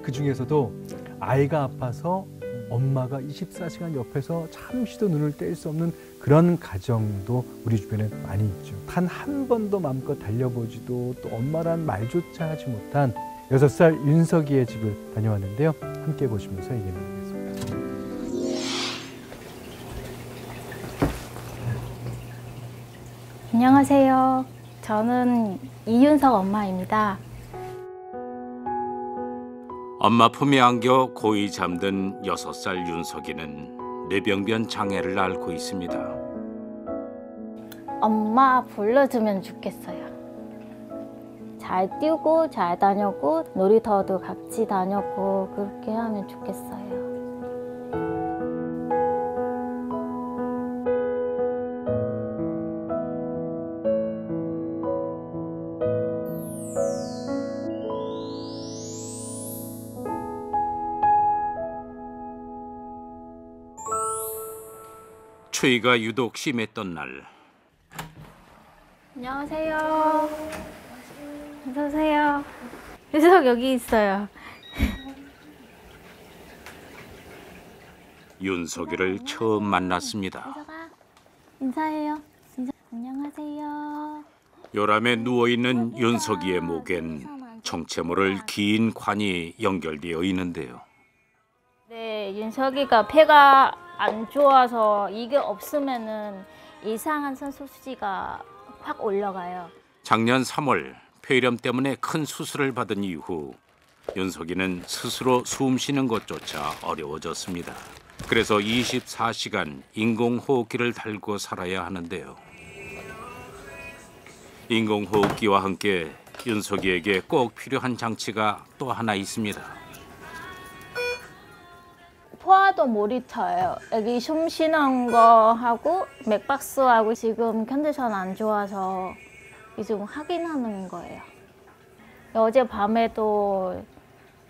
그중에서도 아이가 아파서 엄마가 24시간 옆에서 잠시도 눈을 뗄 수 없는 그런 가정도 우리 주변에 많이 있죠. 단 한 번도 마음껏 달려보지도 또 엄마란 말조차 하지 못한 6살 윤석이의 집을 다녀왔는데요. 함께 보시면서 얘기 나누겠습니다. 안녕하세요. 저는 이윤석 엄마입니다. 엄마 품에 안겨 고이 잠든 6살 윤석이는 뇌병변 장애를 앓고 있습니다. 엄마 불러주면 좋겠어요. 잘 뛰고 잘 다녔고 놀이터도 같이 다녔고 그렇게 하면 좋겠어요. 추위가 유독 심했던 날. 안녕하세요. 어서 오세요. 윤석 여기 있어요. 윤석이를 처음 만났습니다. 윤석아, 인사해요. 안녕하세요. 요람에 누워있는 윤석이의 목엔 정체 모를 긴 관이 연결되어 있는데요. 네, 윤석이가 폐가 안 좋아서 이게 없으면은 이상한 수치가 확 올라가요. 작년 3월 폐렴 때문에 큰 수술을 받은 이후 윤석이는 스스로 숨 쉬는 것조차 어려워졌습니다. 그래서 24시간 인공호흡기를 달고 살아야 하는데요. 인공호흡기와 함께 윤석이에게 꼭 필요한 장치가 또 하나 있습니다. 포화도 모니터예요. 여기 숨 쉬는 거 하고 맥박스하고 지금 컨디션 안 좋아서 지금 확인하는 거예요. 어젯밤에도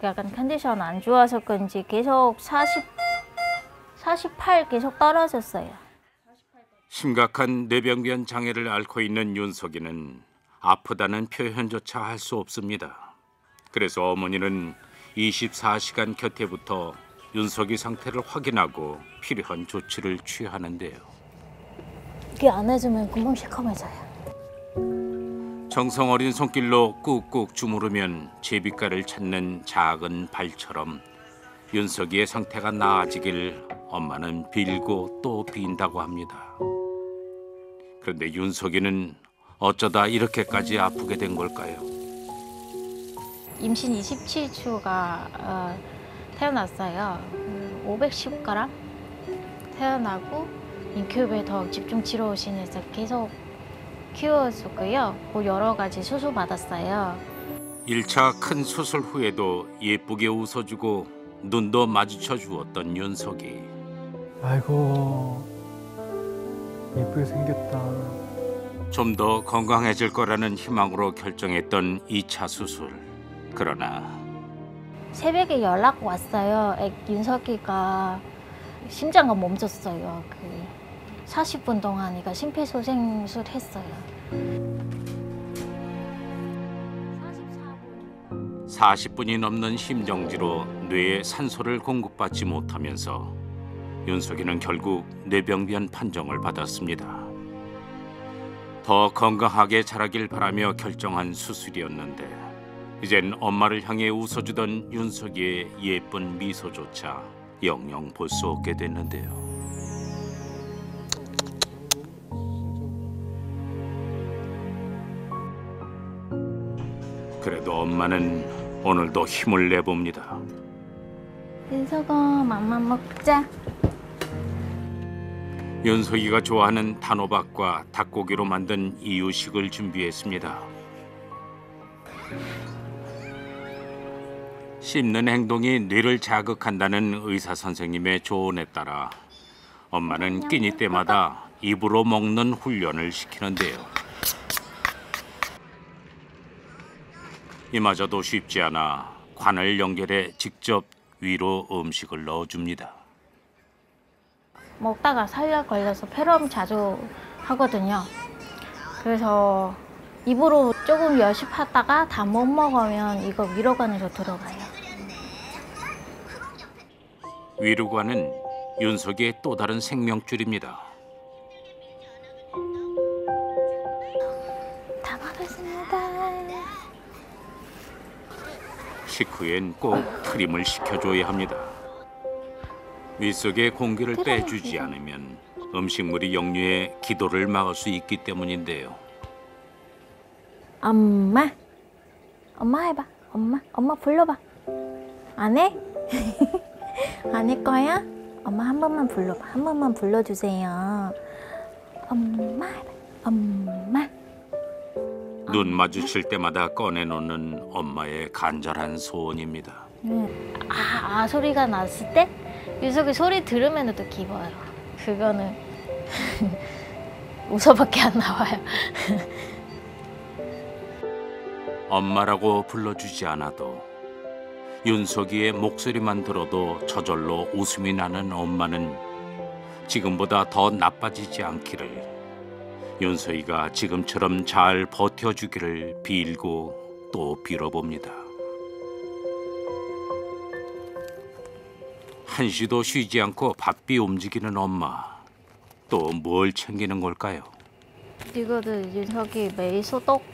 약간 컨디션 안 좋아서 그런지 계속 48 계속 떨어졌어요. 심각한 뇌병변 장애를 앓고 있는 윤석이는 아프다는 표현조차 할 수 없습니다. 그래서 어머니는 24시간 곁에 붙어 윤석이 상태를 확인하고 필요한 조치를 취하는데요. 이게 안 해주면 금방 시커매져요. 정성 어린 손길로 꾹꾹 주무르면 제비가를 찾는 작은 발처럼 윤석이의 상태가 나아지길 엄마는 빌고 또 빈다고 합니다. 그런데 윤석이는 어쩌다 이렇게까지 아프게 된 걸까요? 임신 27주가 태어났어요. 510g 태어나고 인큐베이터 집중 치료실에서 계속 키워주고요. 뭐 여러 가지 수술 받았어요. 1차 큰 수술 후에도 예쁘게 웃어주고 눈도 마주쳐 주었던 윤석이. 아이고, 예쁘게 생겼다. 좀 더 건강해질 거라는 희망으로 결정했던 2차 수술. 그러나 새벽에 연락 왔어요. 윤석이가 심장이 멈췄어요. 40분 동안 심폐소생술 했어요. 40분이 넘는 심정지로 뇌에 산소를 공급받지 못하면서 윤석이는 결국 뇌병변 판정을 받았습니다. 더 건강하게 자라길 바라며 결정한 수술이었는데 이젠 엄마를 향해 웃어주던 윤석이의 예쁜 미소조차 영영 볼 수 없게 됐는데요. 그래도 엄마는 오늘도 힘을 내봅니다. 윤석아, 맘마 먹자. 윤석이가 좋아하는 단호박과 닭고기로 만든 이유식을 준비했습니다. 씹는 행동이 뇌를 자극한다는 의사 선생님의 조언에 따라 엄마는 끼니 때마다 입으로 먹는 훈련을 시키는데요. 이마저도 쉽지 않아 관을 연결해 직접 위로 음식을 넣어줍니다. 먹다가 살약 걸려서 폐렴 자주 하거든요. 그래서 입으로 조금 연습하다가 다 못 먹으면 이거 위로관으로 들어가요. 위로관은 윤석이의 또 다른 생명줄입니다. 다 먹었습니다. 식후엔 꼭 트림을 시켜줘야 합니다. 윗속의 공기를 빼주지 않으면 음식물이 역류해 기도를 막을 수 있기 때문인데요. 엄마 해봐. 엄마 불러봐. 안 해? 안 할 거야? 엄마 한 번만 불러봐. 한 번만 불러주세요. 엄마 해봐. 엄마. 눈 마주칠 때마다 꺼내놓는 엄마의 간절한 소원입니다. 소리가 났을 때 유석이 소리 들으면 또 기뻐요. 그거는 웃어밖에 안 나와요. 엄마라고 불러주지 않아도 윤석이의 목소리만 들어도 저절로 웃음이 나는 엄마는 지금보다 더 나빠지지 않기를, 윤석이가 지금처럼 잘 버텨주기를 빌고 또 빌어봅니다. 한시도 쉬지 않고 바삐 움직이는 엄마, 또 뭘 챙기는 걸까요? 이거를 윤석이 매일 소독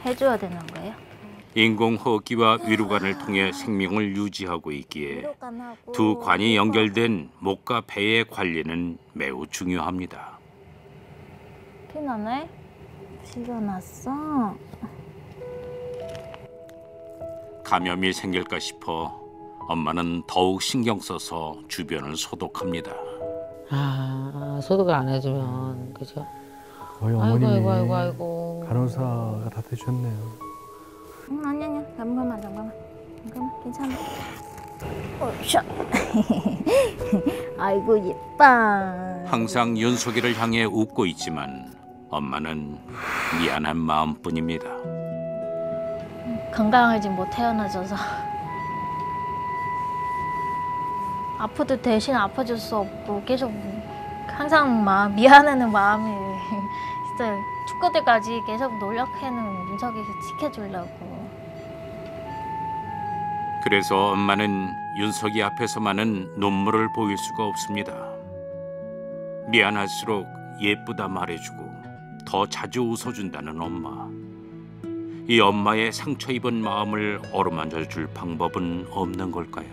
해줘야 되는 거예요? 인공호흡기와 위로관을 통해 생명을 유지하고 있기에 두 관이 연결된 목과 배의 관리는 매우 중요합니다. 피나네? 피가 났어. 감염이 생길까 싶어 엄마는 더욱 신경 써서 주변을 소독합니다. 소독을 안 해주면 그죠? 거의 어머님이 아이고. 간호사가 다 되셨네요. 아니야. 잠깐만. 괜찮아. 샤. 아이고 예뻐. 항상 윤석이를 향해 웃고 있지만 엄마는 미안한 마음뿐입니다. 건강하지 못 태어나줘서 아파도 대신 아파줄 수 없고 계속 항상 미안해하는 마음이 진짜 죽을 때까지 계속 노력해는 윤석이 지켜주려고. 그래서 엄마는 윤석이 앞에서만은 눈물을 보일 수가 없습니다. 미안할수록 예쁘다 말해주고 더 자주 웃어준다는 엄마. 이 엄마의 상처 입은 마음을 어루만져 줄 방법은 없는 걸까요?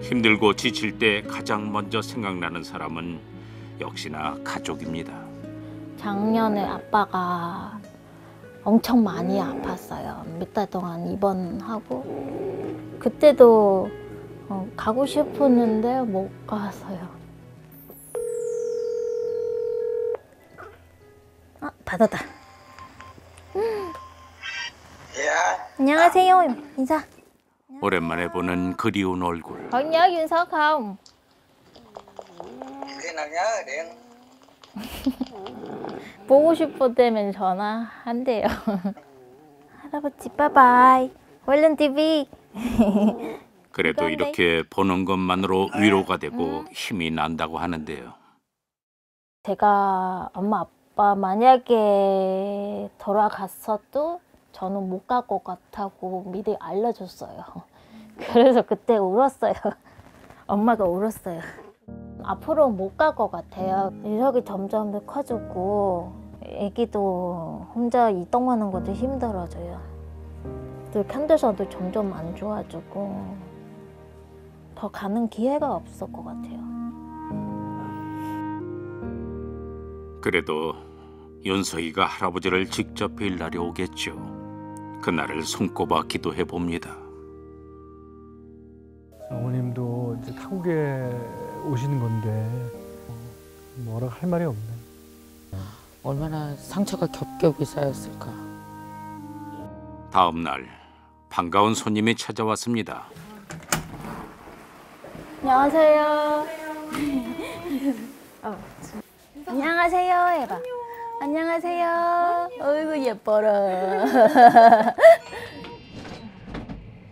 힘들고 지칠 때 가장 먼저 생각나는 사람은 역시나 가족입니다. 작년에 아빠가 엄청 많이 아팠어요. 몇 달 동안 입원하고 그때도 가고 싶었는데 못 갔어요. 받았다. 안녕하세요. 인사. 오랜만에 보는 그리운 얼굴. Con nhớ 윤석 không? Khi nào nhớ điện. 보고 싶을 때면 전화한대요. 할아버지 빠이빠이. 얼른 TV. 그래도 이렇게 보는 것만으로 위로가 되고 힘이 난다고 하는데요. 제가 엄마 아빠 만약에 돌아갔어도 저는 못 갈 것 같다고 미리 알려줬어요. 그래서 그때 울었어요. 엄마가 울었어요. 앞으로 못 갈 것 같아요. 유석이 점점 더 커졌고 애기도 혼자 이동하는 것도 힘들어져요. 또 컨디션도 점점 안 좋아지고 더 가는 기회가 없을 것 같아요. 그래도 윤석이가 할아버지를 직접 뵐 날이 오겠죠. 그날을 손꼽아 기도해 봅니다. 어머님도 이제 타국에 오시는 건데 뭐라 할 말이 없네. 얼마나 상처가 겹겹이 쌓였을까. 다음 날 반가운 손님이 찾아왔습니다. 안녕하세요. 안녕하세요 해봐. 안녕하세요. 어이구 예뻐라.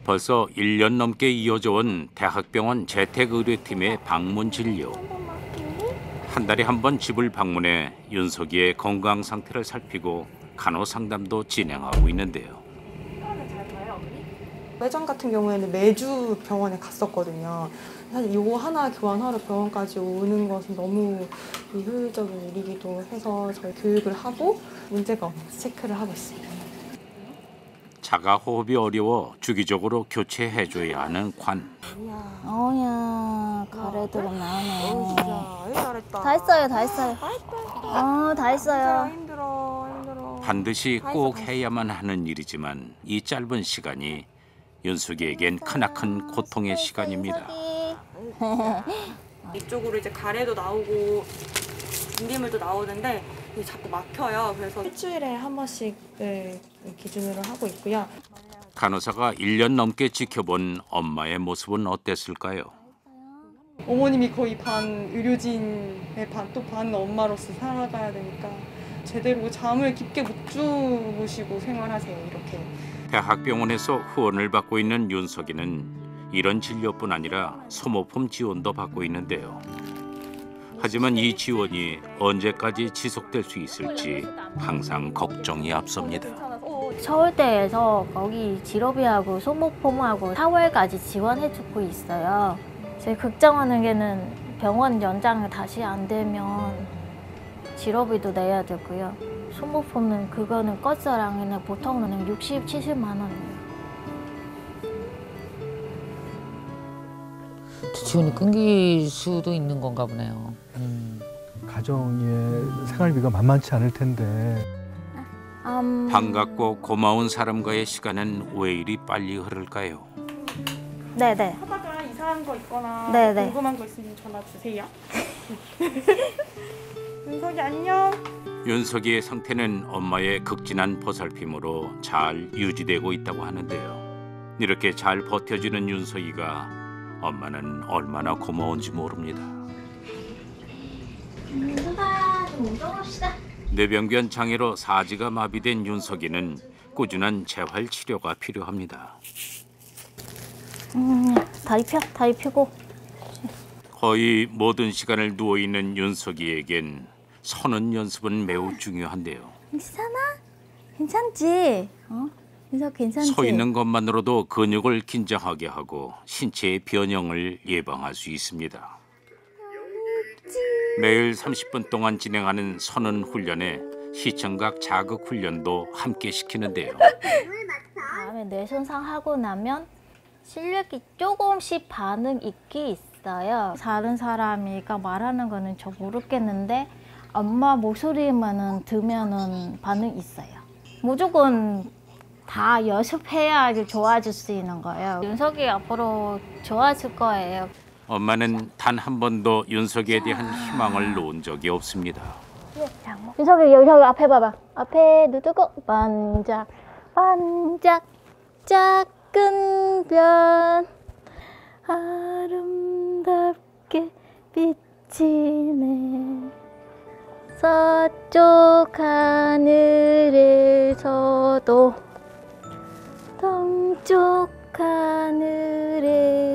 벌써 1년 넘게 이어져 온 대학병원 재택의료팀의 방문 진료. 한 달에 한 번 집을 방문해 윤석이의 건강 상태를 살피고 간호 상담도 진행하고 있는데요. 예전 같은 경우에는 매주 병원에 갔었거든요. 사실 이거 하나 교환하러 병원까지 오는 것은 너무 비효율적인 일이기도 해서 저희 교육을 하고 문제가 없는지 체크를 하고 있습니다. 자가 호흡이 어려워 주기적으로 교체해줘야 하는 관. 어야 가래들은 나오네. 아유 잘했다. 다 했어요, 다 했어요. 다 했어요. 힘들어. 반드시 꼭 해야만 하는 일이지만 이 짧은 시간이 윤석이에겐 크나큰 고통의 시간입니다. 이쪽으로 이제 가래도 나오고 분비물도 나오는데 이게 자꾸 막혀요. 그래서 일주일에 한 번씩을 기준으로 하고 있고요. 간호사가 1년 넘게 지켜본 엄마의 모습은 어땠을까요? 어머님이 거의 반 의료진의 반 또 반 엄마로서 살아가야 되니까 제대로 잠을 깊게 못 주무시고 생활하세요. 이렇게. 대학병원에서 후원을 받고 있는 윤석이는 이런 진료뿐 아니라 소모품 지원도 받고 있는데요. 하지만 이 지원이 언제까지 지속될 수 있을지 항상 걱정이 앞섭니다. 서울대에서 거기 지로비하고 소모품하고 4월까지 지원해주고 있어요. 제 걱정하는 병원 연장이 다시 안 되면 지로비도 내야 되고요. 소모품은 그거는 거스랑이나 보통은 60, 70만 원이에요. 지원이 끊길 수도 있는 건가 보네요. 가정의 생활비가 만만치 않을 텐데 반갑고 고마운 사람과의 시간은 왜 이리 빨리 흐를까요? 네네. 하다가 이상한 거 있거나 네네. 궁금한 거 있으면 전화 주세요. 윤석이 안녕. 윤석이의 상태는 엄마의 극진한 보살핌으로 잘 유지되고 있다고 하는데요. 이렇게 잘 버텨주는 윤석이가 엄마는 얼마나 고마운지 모릅니다. 좀 운동합시다. 뇌병변 장애로 사지가 마비된 윤석이는 꾸준한 재활 치료가 필요합니다. 다리 펴고. 거의 모든 시간을 누워있는 윤석이에겐 서는 연습은 매우 중요한데요. 괜찮아? 괜찮지? 윤석 괜찮지? 서 있는 것만으로도 근육을 긴장하게 하고 신체의 변형을 예방할 수 있습니다. 매일 30분 동안 진행하는 서는 훈련에 시청각 자극 훈련도 함께 시키는데요. 다음에 뇌손상 하고 나면 실력이 조금씩 반응 있긴 있어요. 다른 사람이가 말하는 거는 저 모르겠는데 엄마 목소리만 들으면은 반응 있어요. 무조건 다 연습해야 좋아질 수 있는 거예요. 윤석이 앞으로 좋아질 거예요. 엄마는 단 한 번도 윤석이에 대한 희망을 놓은 적이 없습니다. 윤석이 여기 앞에 봐봐. 앞에 눈 뜨고 반짝 반짝 작은 별 아름답게 비치네. 서쪽 하늘에서도 동쪽 하늘에서도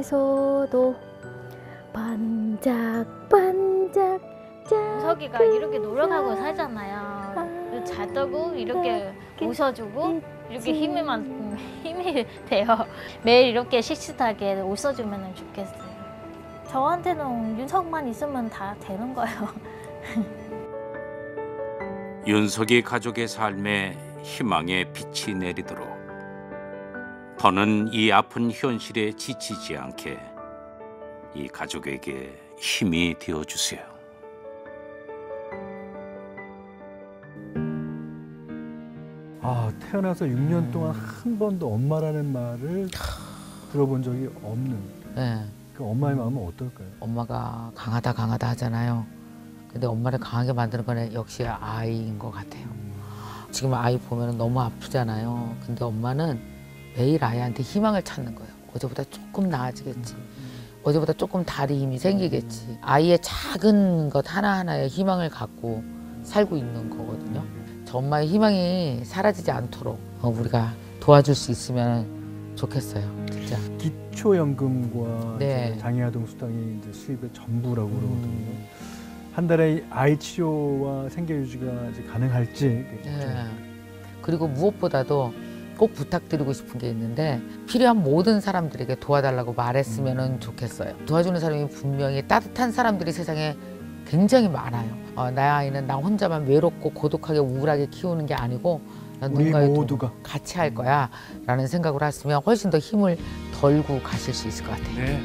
반짝반짝 윤석이가 이렇게 노력하고 살잖아요. 잘 떠고 이렇게 웃어주고 이렇게 힘이 돼요. 매일 이렇게 씩씩하게 웃어주면 좋겠어요. 저한테는 윤석만 있으면 다 되는 거예요. 윤석이 가족의 삶에 희망의 빛이 내리도록 더는 이 아픈 현실에 지치지 않게 이 가족에게 힘이 되어주세요. 태어나서 6년 동안 한 번도 엄마라는 말을 들어본 적이 없는 네. 그 엄마의 마음은 어떨까요? 엄마가 강하다 하잖아요. 근데 엄마를 강하게 만드는 건 역시 아이인 것 같아요. 지금 아이 보면 너무 아프잖아요. 근데 엄마는 매일 아이한테 희망을 찾는 거예요. 어제보다 조금 나아지겠지. 어제보다 조금 다리 힘이 생기겠지. 아이의 작은 것 하나하나에 희망을 갖고 살고 있는 거거든요. 저 엄마의 희망이 사라지지 않도록 우리가 도와줄 수 있으면 좋겠어요. 진짜. 기초연금과 네. 장애아동 수당이 이제 수입의 전부라고 그러거든요. 한 달에 아이 치료와 생계 유지가 이제 가능할지. 네. 그리고 무엇보다도 꼭 부탁드리고 싶은 게 있는데 필요한 모든 사람들에게 도와달라고 말했으면 좋겠어요. 도와주는 사람이 분명히 따뜻한 사람들이 세상에 굉장히 많아요. 나의 아이는 나 혼자만 외롭고 고독하게 우울하게 키우는 게 아니고 우리 누군가의 모두가 같이 할 거야 라는 생각을 하시면 훨씬 더 힘을 덜고 가실 수 있을 것 같아요. 네.